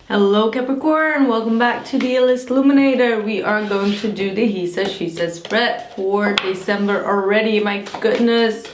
Hello Capricorn, welcome back to the illest illuminator. We are going to do the he says she says spread for December already. My goodness,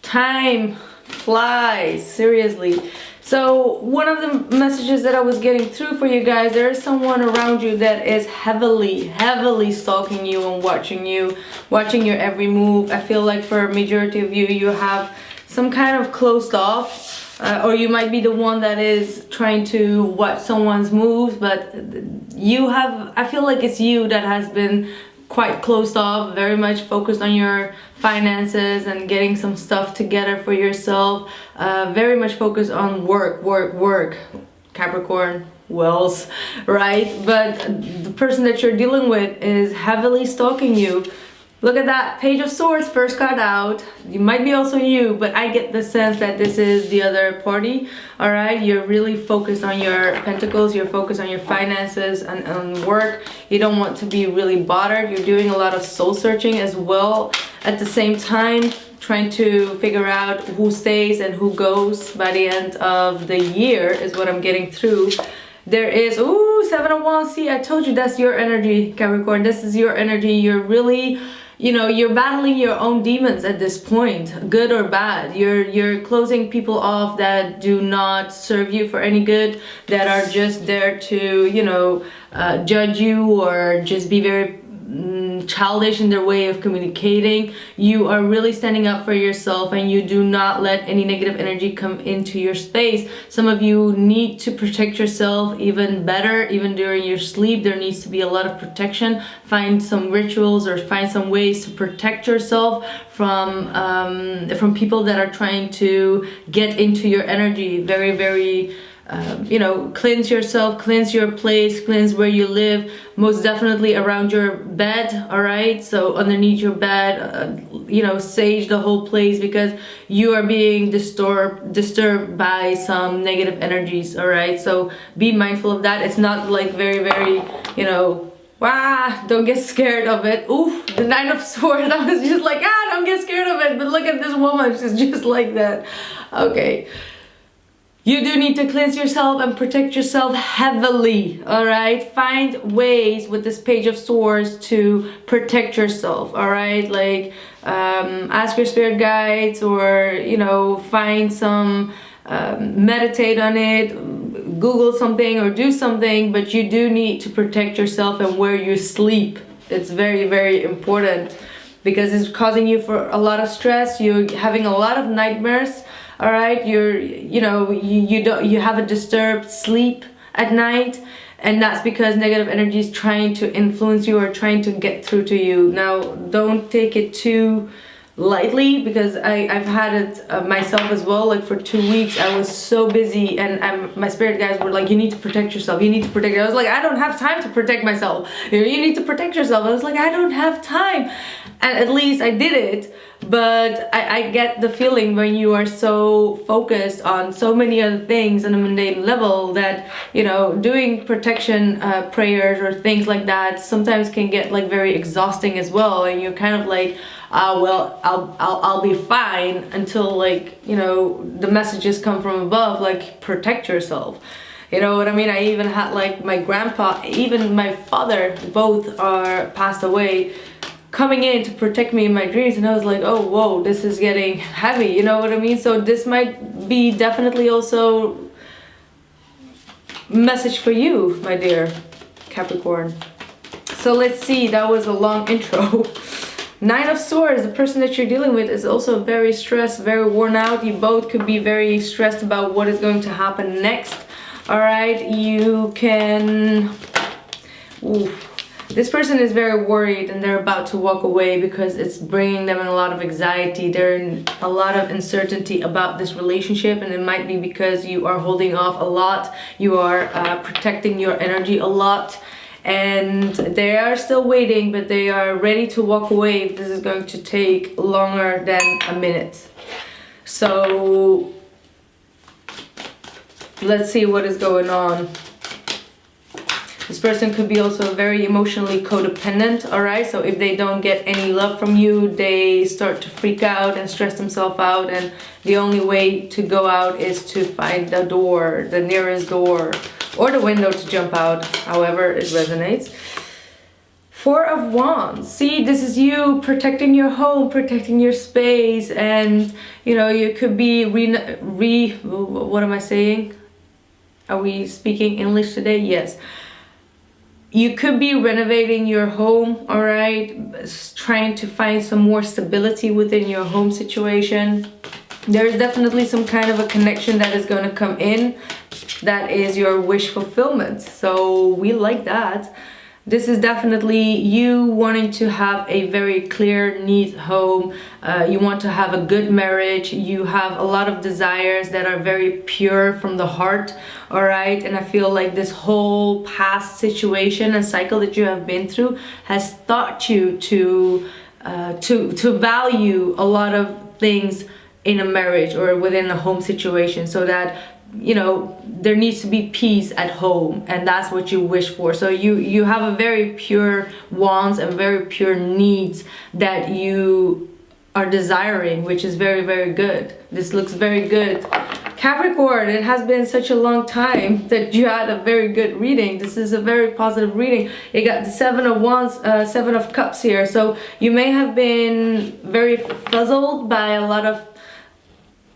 time flies, seriously. So one of the messages that I was getting through for you guys, there is someone around you that is heavily stalking you and watching your every move. I feel like for a majority of you, you have some kind of closed off. Or you might be the one that is trying to watch someone's moves, but I feel like it's you that has been quite closed off, very much focused on your finances and getting some stuff together for yourself, very much focused on work, Capricorn wells, right? But the person that you're dealing with is heavily stalking you. Look at that Page of Swords, first card out. You might be also you, but I get the sense that this is the other party. All right, you're really focused on your pentacles. You're focused on your finances and on work. You don't want to be really bothered. You're doing a lot of soul searching as well. At the same time, trying to figure out who stays and who goes by the end of the year is what I'm getting through. There is, ooh, Seven of Wands. See, I told you that's your energy, Capricorn. This is your energy. You're really, you're battling your own demons at this point, good or bad. You're closing people off that do not serve you for any good, that are just there to, judge you or just be very childish in their way of communicating. You are really standing up for yourself and you do not let any negative energy come into your space. Some of you need to protect yourself even better, even during your sleep. There needs to be a lot of protection. Find some rituals or find some ways to protect yourself from people that are trying to get into your energy. Very cleanse yourself, cleanse your place, cleanse where you live, most definitely around your bed. All right, so underneath your bed, sage the whole place, because you are being disturbed by some negative energies. All right, so be mindful of that. It's not like very don't get scared of it. Oof, the Nine of Swords. I was just like, don't get scared of it. But look at this woman, she's just like that. Okay. You do need to cleanse yourself and protect yourself heavily, all right? Find ways with this Page of Swords to protect yourself, all right? Like, ask your spirit guides or, find some, meditate on it, Google something or do something, but you do need to protect yourself and where you sleep. It's very important because it's causing you for a lot of stress. You're having a lot of nightmares. All right, you have a disturbed sleep at night, and that's because negative energy is trying to influence you or trying to get through to you. Now, don't take it too lightly, because I've had it myself as well. Like for 2 weeks I was so busy, and my spirit guides were like, you need to protect yourself, you need to protect yourself. I was like, I don't have time to protect myself. You need to protect yourself. I was like, I don't have time. And at least I did it. But I get the feeling when you are so focused on so many other things on a mundane level that, doing protection prayers or things like that sometimes can get like very exhausting as well. And you're kind of like, well, I'll be fine until the messages come from above, like protect yourself. You know what I mean? I even had like my grandpa, even my father, both are passed away, coming in to protect me in my dreams, and I was like, oh whoa, this is getting heavy, you know what I mean? So this might be definitely also message for you, my dear Capricorn. So let's see, that was a long intro. Nine of Swords, the person that you're dealing with is also very stressed, very worn out. You both could be very stressed about what is going to happen next. All right, you can, this person is very worried and they're about to walk away because it's bringing them in a lot of anxiety. They're in a lot of uncertainty about this relationship, and it might be because you are holding off a lot. You are protecting your energy a lot, and they are still waiting, but they are ready to walk away if this is going to take longer than a minute. So let's see what is going on. This person could be also very emotionally codependent, all right? So if they don't get any love from you, they start to freak out and stress themselves out, and the only way to go out is to find the door, the nearest door, or the window to jump out, however it resonates. Four of Wands. See, this is you protecting your home, protecting your space, and you know, you could be what am I saying? Are we speaking English today? Yes. You could be renovating your home, all right? Trying to find some more stability within your home situation. There's definitely some kind of a connection that is going to come in that is your wish fulfillment. So we like that. This is definitely you wanting to have a very clear, neat home. You want to have a good marriage. You have a lot of desires that are very pure from the heart, all right? And I feel like this whole past situation and cycle that you have been through has taught you to value a lot of things in a marriage or within a home situation, so that, you know, there needs to be peace at home, and that's what you wish for. So you have a very pure wants and very pure needs that you are desiring, which is very, very good. This looks very good. Capricorn, it has been such a long time that you had a very good reading. This is a very positive reading. You got the Seven of Wands, Seven of Cups here. So you may have been very puzzled by a lot of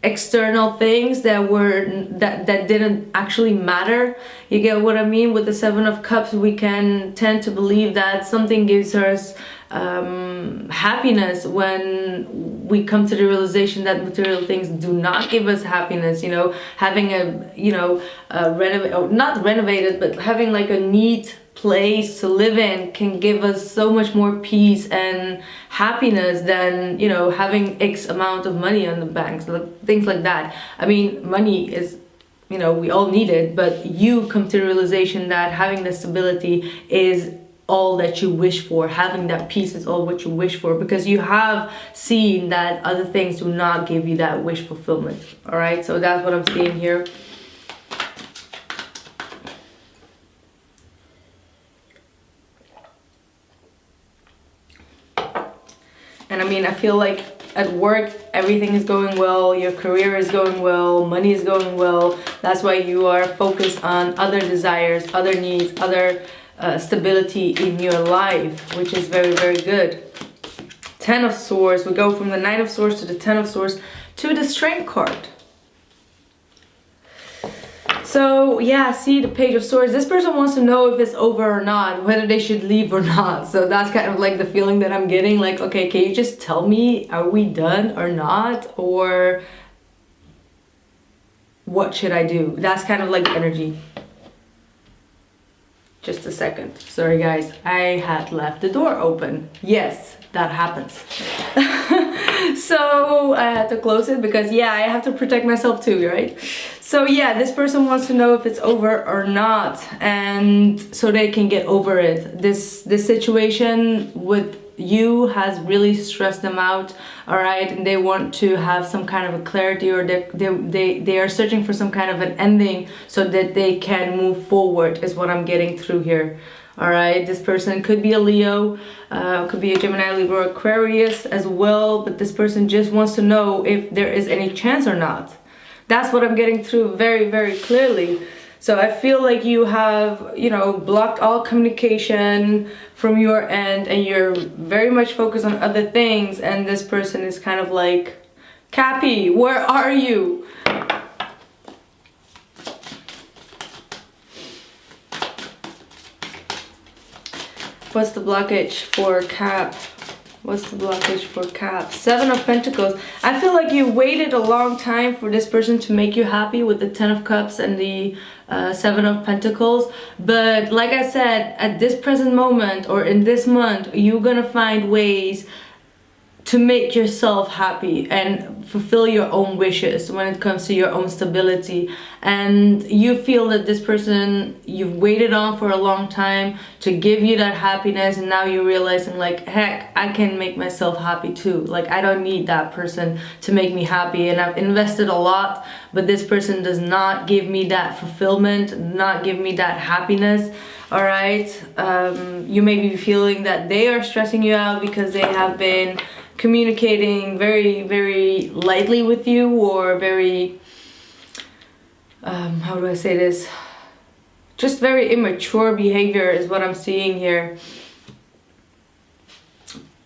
external things that didn't actually matter. You get what I mean? With the Seven of Cups, we can tend to believe that something gives us happiness when we come to the realization that material things do not give us happiness. You know, having a, you know, not renovated, but having like a neat place to live in can give us so much more peace and happiness than, you know, having X amount of money on the bank, things like that. I mean, money is, you know, we all need it, but you come to the realization that having the stability is all that you wish for. Having that peace is all what you wish for, because you have seen that other things do not give you that wish fulfillment. All right, so that's what I'm seeing here. And I mean, I feel like at work, everything is going well, your career is going well, money is going well. That's why you are focused on other desires, other needs, other stability in your life, which is very, very good. Ten of Swords. We go from the Nine of Swords to the Ten of Swords to the Strength card. So yeah, see the Page of Swords. This person wants to know if it's over or not, whether they should leave or not. So that's kind of like the feeling that I'm getting, like, okay, can you just tell me, are we done or not? Or what should I do? That's kind of like the energy. Just a second. Sorry guys, I had left the door open. Yes, that happens. So I had to close it because, yeah, I have to protect myself too, right? So yeah, this person wants to know if it's over or not, and so they can get over it. This situation with you has really stressed them out, all right, and they want to have some kind of a clarity, or they are searching for some kind of an ending so that they can move forward, is what I'm getting through here. All right, this person could be a Leo, could be a Gemini, Libra, Aquarius as well, but this person just wants to know if there is any chance or not. That's what I'm getting through very, very clearly. So I feel like you have, you know, blocked all communication from your end, and you're very much focused on other things, and this person is kind of like, Cappy, where are you? What's the blockage for Cap? What's the blockage for Cap? Seven of Pentacles. I feel like you waited a long time for this person to make you happy with the Ten of Cups and the Seven of Pentacles. But like I said, at this present moment or in this month, you're gonna find ways to make yourself happy and fulfill your own wishes when it comes to your own stability. And you feel that this person you've waited on for a long time to give you that happiness, and now you're realizing, like, heck, I can make myself happy too. Like, I don't need that person to make me happy, and I've invested a lot, but this person does not give me that fulfillment, not give me that happiness. All right, you may be feeling that they are stressing you out because they have been communicating very, very lightly with you, or very, how do I say this? just very immature behavior is what I'm seeing here.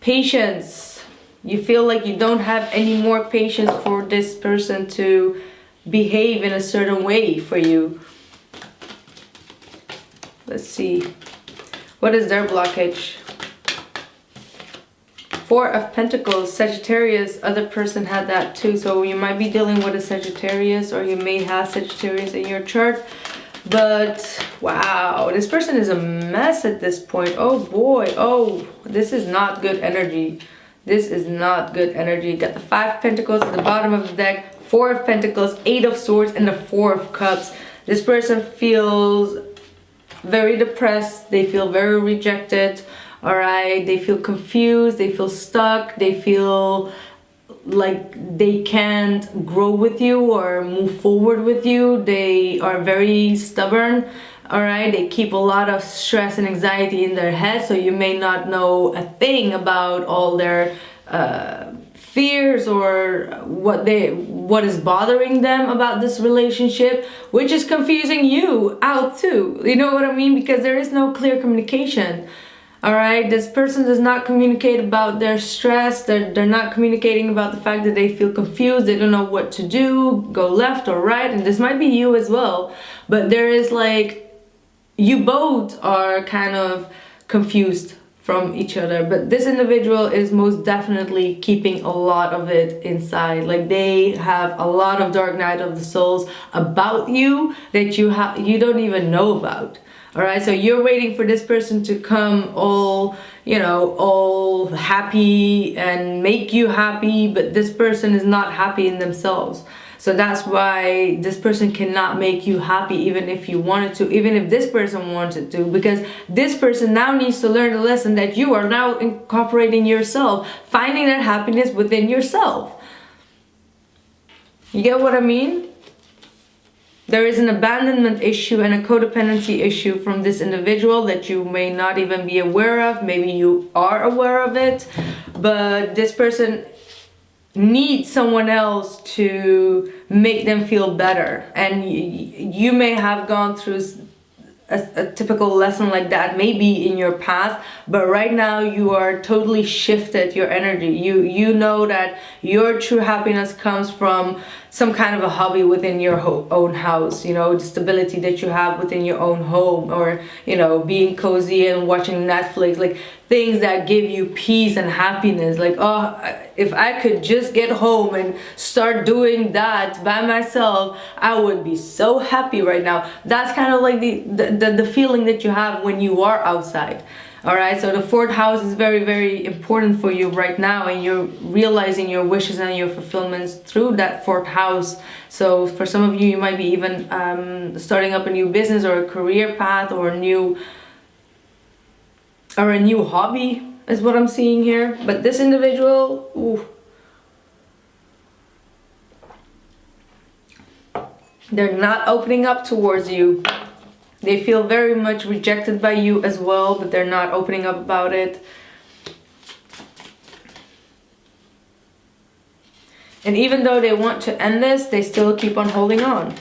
Patience. You feel like you don't have any more patience for this person to behave in a certain way for you. Let's see. What is their blockage? Four of Pentacles, Sagittarius. Other person had that too. So you might be dealing with a Sagittarius, or you may have Sagittarius in your chart. But wow, this person is a mess at this point. Oh boy. Oh, this is not good energy. This is not good energy. Got the Five of Pentacles at the bottom of the deck, Four of Pentacles, Eight of Swords, and the Four of Cups. This person feels very depressed. They feel very rejected. All right. They feel confused. They feel stuck. They feel like they can't grow with you or move forward with you. They are very stubborn. All right, they keep a lot of stress and anxiety in their head, so you may not know a thing about all their fears or what is bothering them about this relationship, which is confusing you out too. You know what I mean? Because there is no clear communication. All right, this person does not communicate about their stress. They're not communicating about the fact that they feel confused. They don't know what to do, go left or right. And this might be you as well. But there is like, you both are kind of confused from each other. But this individual is most definitely keeping a lot of it inside. Like they have a lot of dark night of the souls about you that you don't even know about. All right, so you're waiting for this person to come all, you know, all happy and make you happy, but this person is not happy in themselves. So that's why this person cannot make you happy even if you wanted to, even if this person wanted to, because this person now needs to learn the lesson that you are now incorporating yourself, finding that happiness within yourself. You get what I mean? There is an abandonment issue and a codependency issue from this individual that you may not even be aware of. Maybe you are aware of it, but this person needs someone else to make them feel better. And you may have gone through a typical lesson like that maybe in your past, but right now you are totally shifted your energy. You know that your true happiness comes from some kind of a hobby within your own house, you know, the stability that you have within your own home, or, you know, being cozy and watching Netflix, like things that give you peace and happiness. Like, oh, if I could just get home and start doing that by myself, I would be so happy right now. That's kind of like the feeling that you have when you are outside. All right, so the fourth house is very, very important for you right now, and you're realizing your wishes and your fulfillments through that fourth house. So for some of you, you might be even starting up a new business or a career path or a new hobby is what I'm seeing here. But this individual, ooh, they're not opening up towards you. They feel very much rejected by you as well, but they're not opening up about it. And even though they want to end this, they still keep on holding on.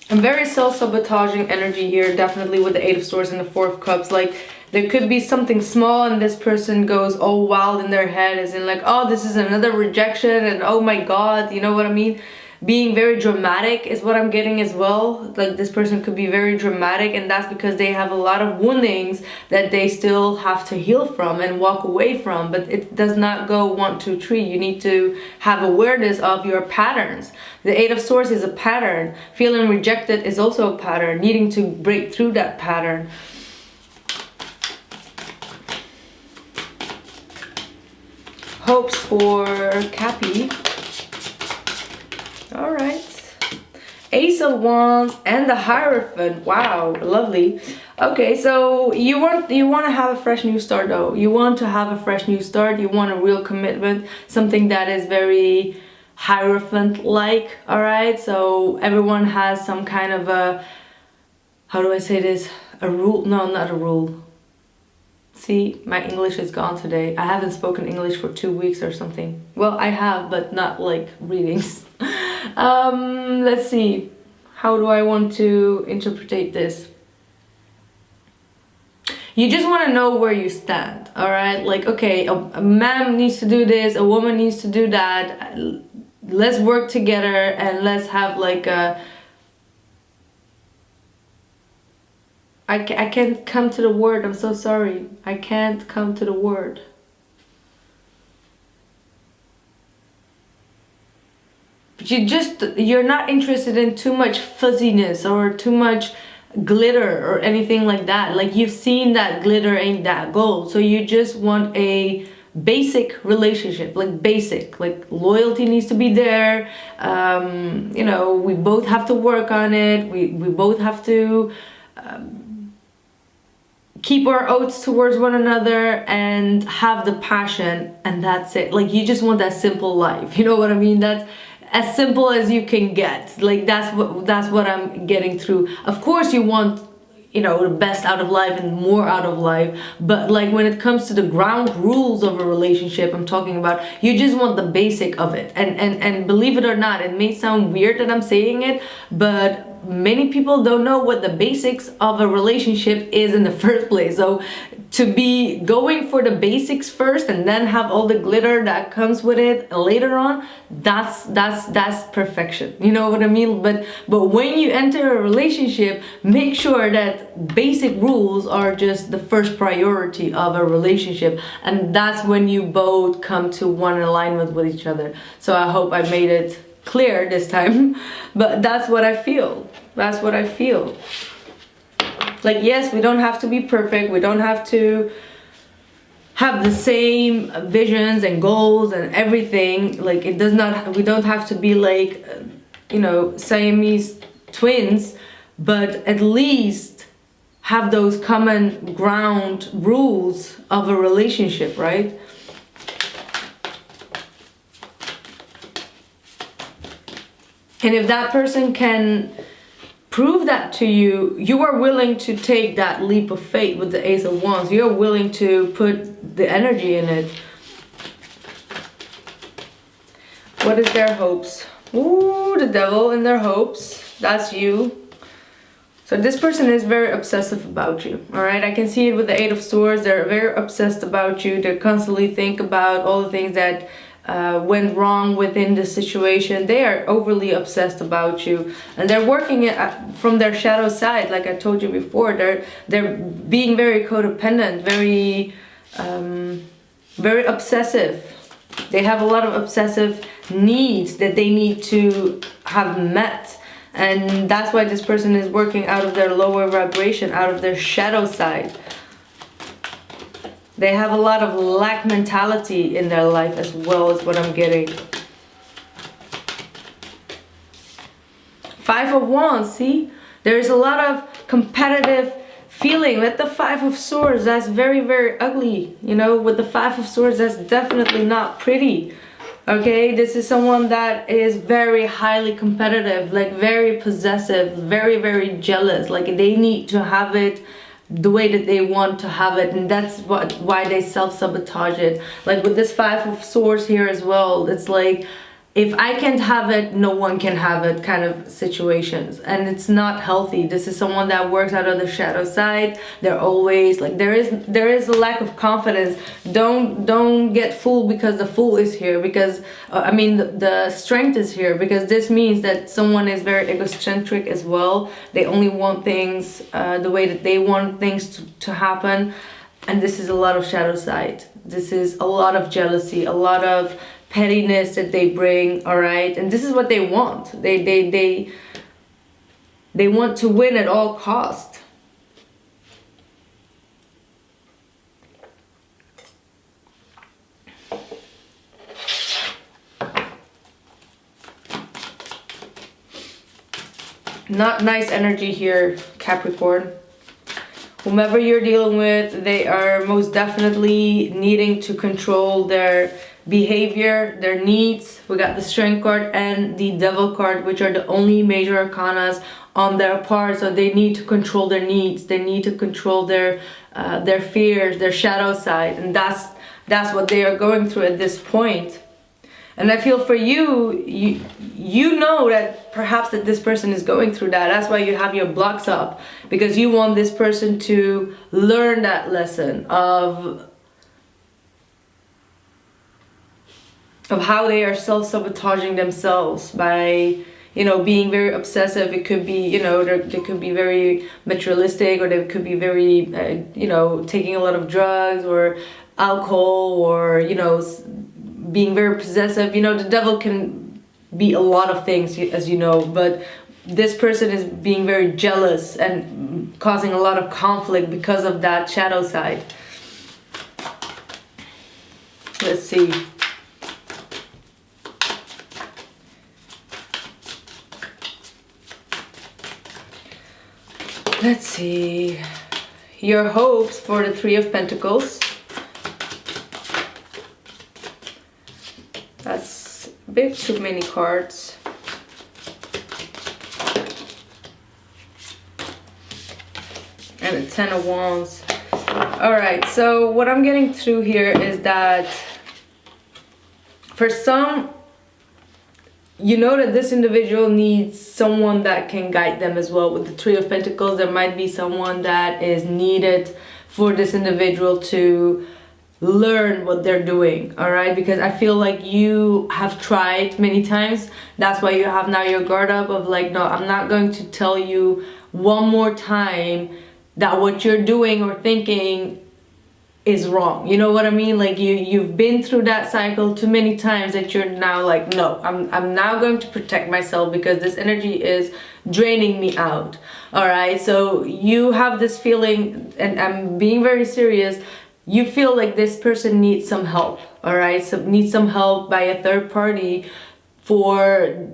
A very self-sabotaging energy here, definitely with the Eight of Swords and the Four of Cups. Like, there could be something small and this person goes all wild in their head, as in like, oh, this is another rejection, and oh my God, you know what I mean? Being very dramatic is what I'm getting as well. Like, this person could be very dramatic, and that's because they have a lot of woundings that they still have to heal from and walk away from. But it does not go 1, 2, 3. You need to have awareness of your patterns. The Eight of Swords is a pattern. Feeling rejected is also a pattern. Needing to break through that pattern. Hopes for Cappy. All right, Ace of Wands and the Hierophant. Wow, lovely. Okay, so you want to have a fresh new start though. You want to have a fresh new start. You want a real commitment, something that is very Hierophant-like. All right, so everyone has some kind of a, how do I say this? A rule? No, not a rule. See, my English is gone today. I haven't spoken English for 2 weeks or something. Well, I have, but not like readings. Let's see. How do I want to interpret this? You just want to know where you stand, all right? Like, okay, a man needs to do this, a woman needs to do that. Let's work together and let's have like a... I can't come to the word, I'm so sorry. I can't come to the word. But you're not interested in too much fuzziness or too much glitter or anything like that. Like, you've seen that glitter ain't that gold. So you just want a basic relationship, like basic, like loyalty needs to be there. You know, we both have to work on it. We both have to keep our oaths towards one another and have the passion, and that's it. Like, you just want that simple life, you know what I mean? That's as simple as you can get. Like, that's what I'm getting through. Of course you want, you know, the best out of life and more out of life, but like when it comes to the ground rules of a relationship, I'm talking about, you just want the basic of it. And believe it or not, it may sound weird that I'm saying it, but many people don't know what the basics of a relationship is in the first place. So to be going for the basics first and then have all the glitter that comes with it later on, that's perfection, you know what I mean? But when you enter a relationship, make sure that basic rules are just the first priority of a relationship, and that's when you both come to one alignment with each other. So I hope I made it clear this time, but that's what I feel. That's what I feel. Like, yes, we don't have to be perfect. We don't have to have the same visions and goals and everything. Like, it does not, we don't have to be like, you know, Siamese twins, but at least have those common ground rules of a relationship, right? And if that person can prove that to you, you are willing to take that leap of faith with the Ace of Wands. You're willing to put the energy in it. What is their hopes? Ooh, the Devil in their hopes. That's you. So this person is very obsessive about you, all right? I can see it with the Eight of Swords. They're very obsessed about you. They constantly think about all the things that went wrong within the situation. They are overly obsessed about you, and they're working it from their shadow side. Like I told you before, they're being very codependent, very obsessive. They have a lot of obsessive needs that they need to have met, and that's why this person is working out of their lower vibration, out of their shadow side. They have a lot of lack mentality in their life as well, is what I'm getting. Five of Wands, see? There's a lot of competitive feeling. With the Five of Swords, that's very, very ugly. You know, with the Five of Swords, that's definitely not pretty. Okay, this is someone that is very highly competitive, like very possessive, very, very jealous. Like, they need to have it the way that they want to have it, and that's why they self-sabotage it. Like with this Five of Swords here as well, it's like, if I can't have it, no one can have it kind of situations, and it's not healthy. This is someone that works out of the shadow side. They're always like, there is a lack of confidence. Don't get fooled because the Fool is here, because I mean the Strength is here, because this means that someone is very egocentric as well. They only want things the way that they want things to happen, and this is a lot of shadow side. This is a lot of jealousy, a lot of pettiness that they bring, all right? And this is what they want. They want to win at all cost. Not nice energy here, Capricorn. Whomever you're dealing with, they are most definitely needing to control their behavior, their needs. We got the Strength card and the Devil card, which are the only major arcanas on their part. So they need to control their needs. They need to control their fears, their shadow side, and that's what they are going through at this point. And I feel for you, you know that perhaps that this person is going through that. That's why you have your blocks up, because you want this person to learn that lesson of how they are self-sabotaging themselves by, you know, being very obsessive. It could be, you know, they could be very materialistic, or they could be very, you know, taking a lot of drugs or alcohol, or, you know, being very possessive. You know, the devil can be a lot of things, as you know, but this person is being very jealous and causing a lot of conflict because of that shadow side. Let's see. Let's see. Your hopes for the Three of Pentacles. That's a bit too many cards. And the Ten of Wands. Alright, so what I'm getting through here is that for some, you know that this individual needs someone that can guide them as well. With the Three of Pentacles, there might be someone that is needed for this individual to learn what they're doing, all right? Because I feel like you have tried many times. That's why you have now your guard up of like, no, I'm not going to tell you one more time that what you're doing or thinking is wrong. You know what I mean? Like you've been through that cycle too many times that you're now like, no, I'm now going to protect myself because this energy is draining me out. All right, so you have this feeling, and I'm being very serious, you feel like this person needs some help. All right, so needs some help by a third party for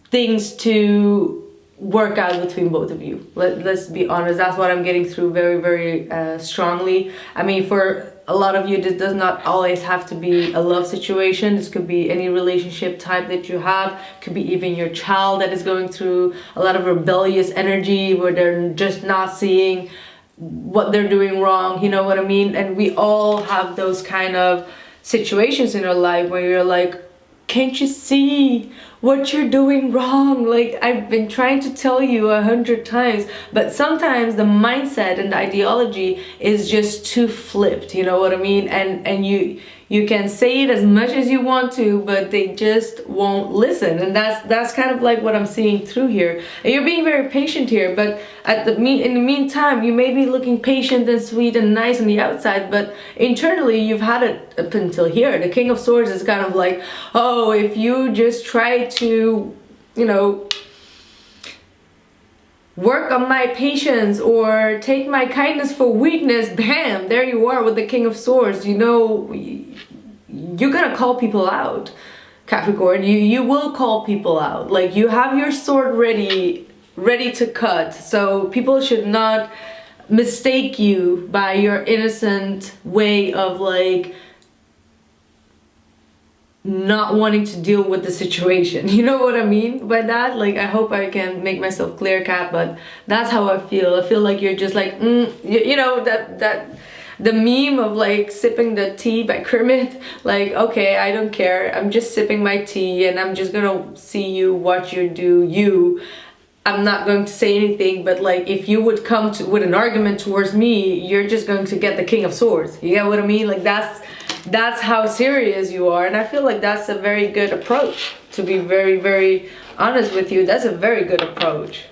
things to work out between both of you. Let's be honest, that's what I'm getting through very, very strongly. I mean, for a lot of you, this does not always have to be a love situation. This could be any relationship type that you have. It could be even your child that is going through a lot of rebellious energy where they're just not seeing what they're doing wrong. You know what I mean? And we all have those kind of situations in our life where you're like, can't you see what you're doing wrong? Like, I've been trying to tell you 100 times, but sometimes the mindset and the ideology is just too flipped, you know what I mean? And you can say it as much as you want to, but they just won't listen. And that's kind of like what I'm seeing through here. And you're being very patient here, but in the meantime, you may be looking patient and sweet and nice on the outside, but internally you've had it up until here. The King of Swords is kind of like, oh, if you just try to, you know, work on my patience or take my kindness for weakness, bam, there you are with the King of Swords. You know, you're gonna call people out, Capricorn. You will call people out. Like, you have your sword ready to cut. So people should not mistake you by your innocent way of like not wanting to deal with the situation. You know what I mean by that? Like, I hope I can make myself clear, Cap, but that's how I feel. I feel like you're just like, you know, that the meme of like sipping the tea by Kermit. Like, okay, I don't care. I'm just sipping my tea and I'm just gonna see you, watch you do you. I'm not going to say anything, but like if you would come with an argument towards me, you're just going to get the King of Swords. You get what I mean? Like that's how serious you are. And I feel like that's a very good approach. To be very, very honest with you, that's a very good approach.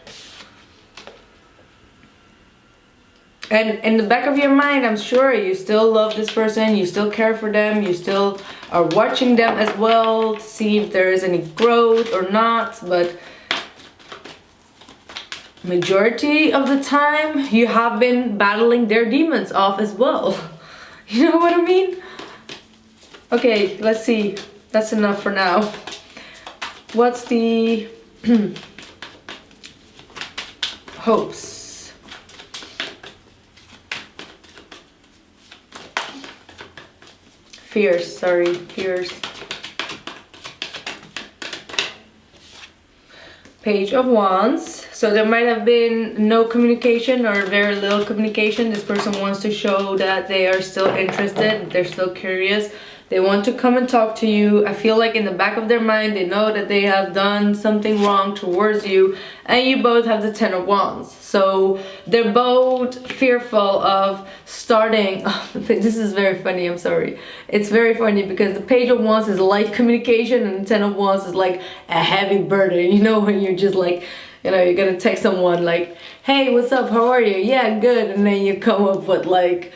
And in the back of your mind, I'm sure you still love this person, you still care for them, you still are watching them as well to see if there is any growth or not, but majority of the time you have been battling their demons off as well. You know what I mean? Okay, let's see. That's enough for now. What's the hopes? Fears, sorry, fears. Page of Wands. So there might have been no communication or very little communication. This person wants to show that they are still interested, they're still curious. They want to come and talk to you. I feel like in the back of their mind, they know that they have done something wrong towards you, and you both have the Ten of Wands. So they're both fearful of starting. Oh, this is very funny, I'm sorry. It's very funny because the Page of Wands is light communication, and the Ten of Wands is like a heavy burden. You know, when you're just like, you know, you're gonna text someone like, hey, what's up, how are you? Yeah, good. And then you come up with like,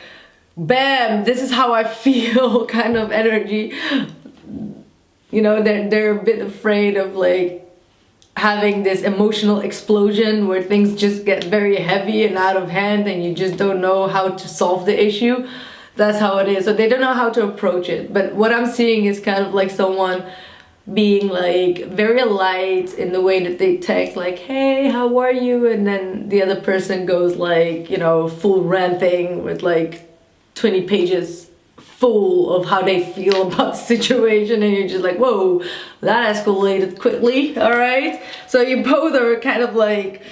bam, this is how I feel kind of energy. You know, they're a bit afraid of like having this emotional explosion where things just get very heavy and out of hand and you just don't know how to solve the issue. That's how it is. So they don't know how to approach it. But what I'm seeing is kind of like someone being like very light in the way that they text, like, hey, how are you? And then the other person goes like, you know, full ranting with like 20 pages full of how they feel about the situation, and you're just like, whoa, that escalated quickly. All right, so you both are kind of like,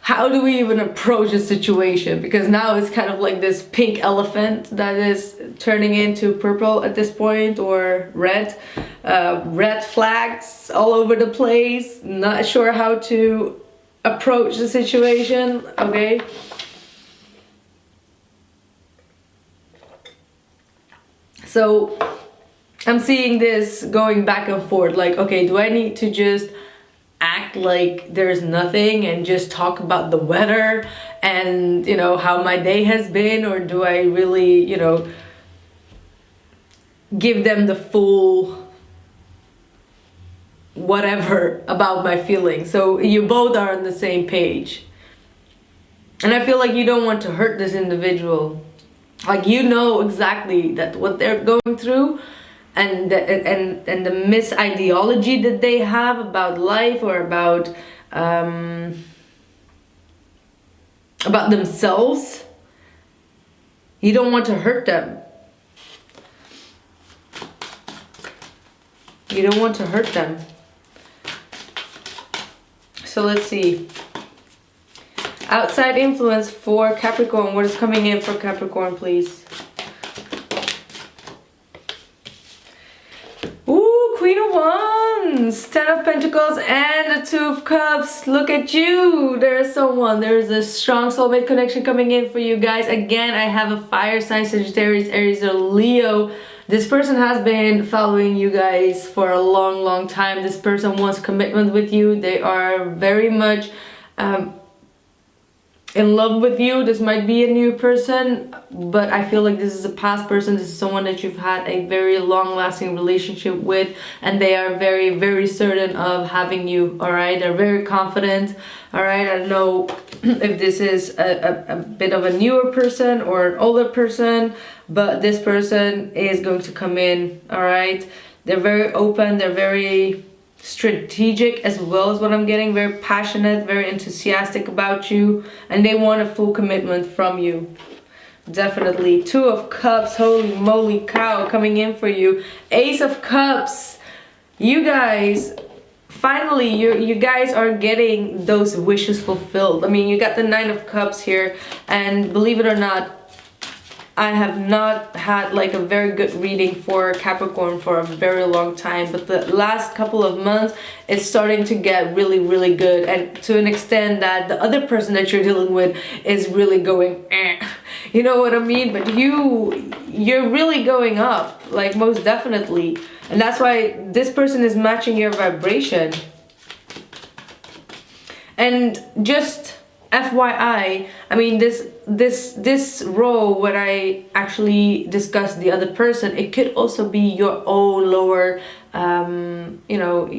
how do we even approach a situation? Because now it's kind of like this pink elephant that is turning into purple at this point, or red. Red flags all over the place, not sure how to approach the situation. Okay, so I'm seeing this going back and forth, like, okay, do I need to just act like there's nothing and just talk about the weather and, you know, how my day has been, or do I really, you know, give them the full whatever about my feelings? So you both are on the same page, and I feel like you don't want to hurt this individual. Like, you know exactly that what they're going through, and the misideology that they have about life, or about themselves. You don't want to hurt them. You don't want to hurt them. So let's see. Outside influence for Capricorn. What is coming in for Capricorn, please? Ooh, Queen of Wands, Ten of Pentacles, and the Two of Cups. Look at you. There's someone. There's a strong soulmate connection coming in for you guys. Again, I have a fire sign, Sagittarius, Aries, or Leo. This person has been following you guys for a long time. This person wants commitment with you. They are very much in love with you. This might be a new person, but I feel like this is a past person. This is someone that you've had a very long-lasting relationship with, and they are very certain of having you. All right, they're very confident. All right, I don't know if this is a bit of a newer person or an older person, but this person is going to come in. All right, they're very open, they're very strategic as well, as what I'm getting, very passionate, very enthusiastic about you, and they want a full commitment from you. Definitely. Two of Cups, holy moly cow, coming in for you. Ace of Cups, you guys, finally you guys are getting those wishes fulfilled. I mean, you got the Nine of Cups here, and believe it or not, I have not had like a very good reading for Capricorn for a very long time, but the last couple of months it's starting to get really good, and to an extent that the other person that you're dealing with is really going you know what I mean? But you're really going up, like, most definitely, and that's why this person is matching your vibration. And just FYI, I mean, this role where I actually discussed the other person, it could also be your own lower, you know,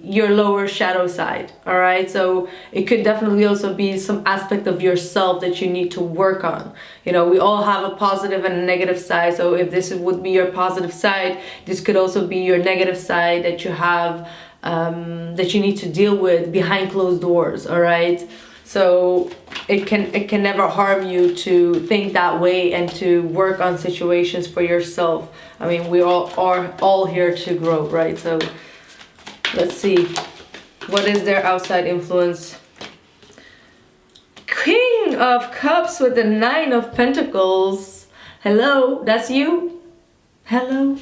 your lower shadow side. All right, so it could definitely also be some aspect of yourself that you need to work on. You know, we all have a positive and a negative side. So if this would be your positive side, this could also be your negative side that you have, that you need to deal with behind closed doors. All right. So it can never harm you to think that way and to work on situations for yourself. I mean, we are all here to grow, right? So let's see, what is their outside influence? King of Cups with the Nine of Pentacles. Hello, that's you. Hello?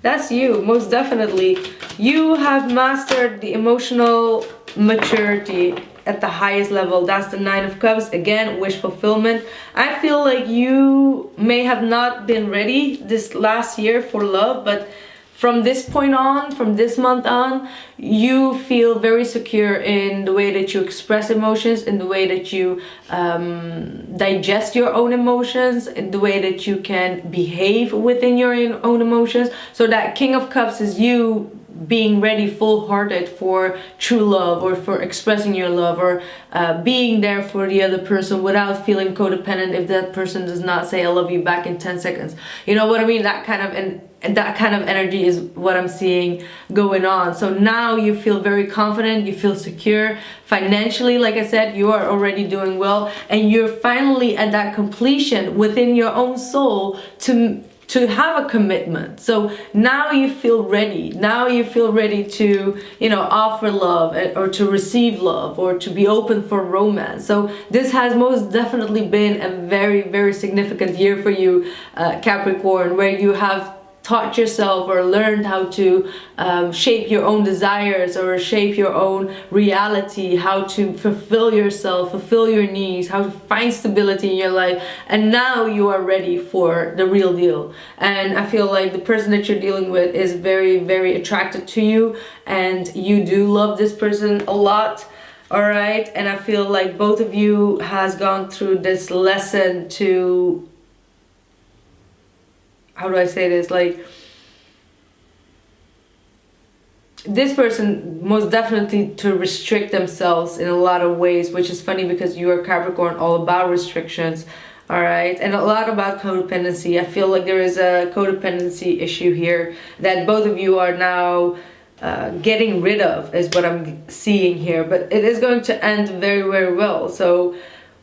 That's you, most definitely. You have mastered the emotional maturity at the highest level. That's the Nine of Cups. Again, wish fulfillment. I feel like you may have not been ready this last year for love, but from this point on, from this month on, you feel very secure in the way that you express emotions, in the way that you digest your own emotions, in the way that you can behave within your own emotions. So that King of Cups is you being ready full-hearted for true love, or for expressing your love, or being there for the other person without feeling codependent if that person does not say I love you back in 10 seconds. You know what I mean? That kind of that kind of energy is what I'm seeing going on. So now you feel very confident, you feel secure financially. Like I said, you are already doing well, and you're finally at that completion within your own soul to have a commitment. So now you feel ready. Now you feel ready to, you know, offer love, or to receive love, or to be open for romance. So this has most definitely been a very, very significant year for you, Capricorn, where you have taught yourself or learned how to shape your own desires, or shape your own reality, how to fulfill yourself, fulfill your needs, how to find stability in your life. And now you are ready for the real deal. And I feel like the person that you're dealing with is very, very attracted to you, and you do love this person a lot. All right, and I feel like both of you has gone through this lesson to, how do I say this, like, this person most definitely to restrict themselves in a lot of ways, which is funny because you are Capricorn, all about restrictions. All right, and a lot about codependency. I feel like there is a codependency issue here that both of you are now getting rid of, is what I'm seeing here. But it is going to end very, very well. So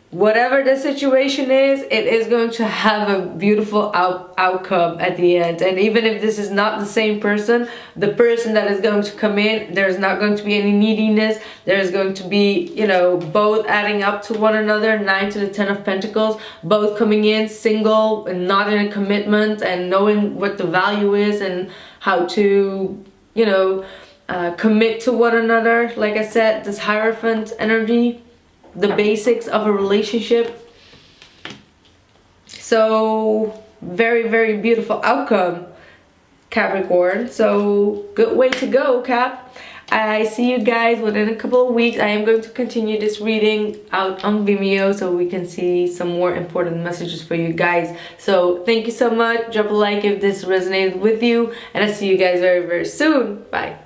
whatever the situation is, it is going to have a beautiful outcome at the end. And even if this is not the same person, the person that is going to come in, there's not going to be any neediness. There's going to be, you know, both adding up to one another. 9 to the 10 of Pentacles, both coming in single and not in a commitment, and knowing what the value is and how to, you know, commit to one another. Like I said, this Hierophant energy, the basics of a relationship. So very, very beautiful outcome, Capricorn. So good way to go, Cap. I see you guys within a couple of weeks. I am going to continue this reading out on Vimeo so we can see some more important messages for you guys. So thank you so much. Drop a like if this resonated with you, and I'll see you guys very, very soon. Bye.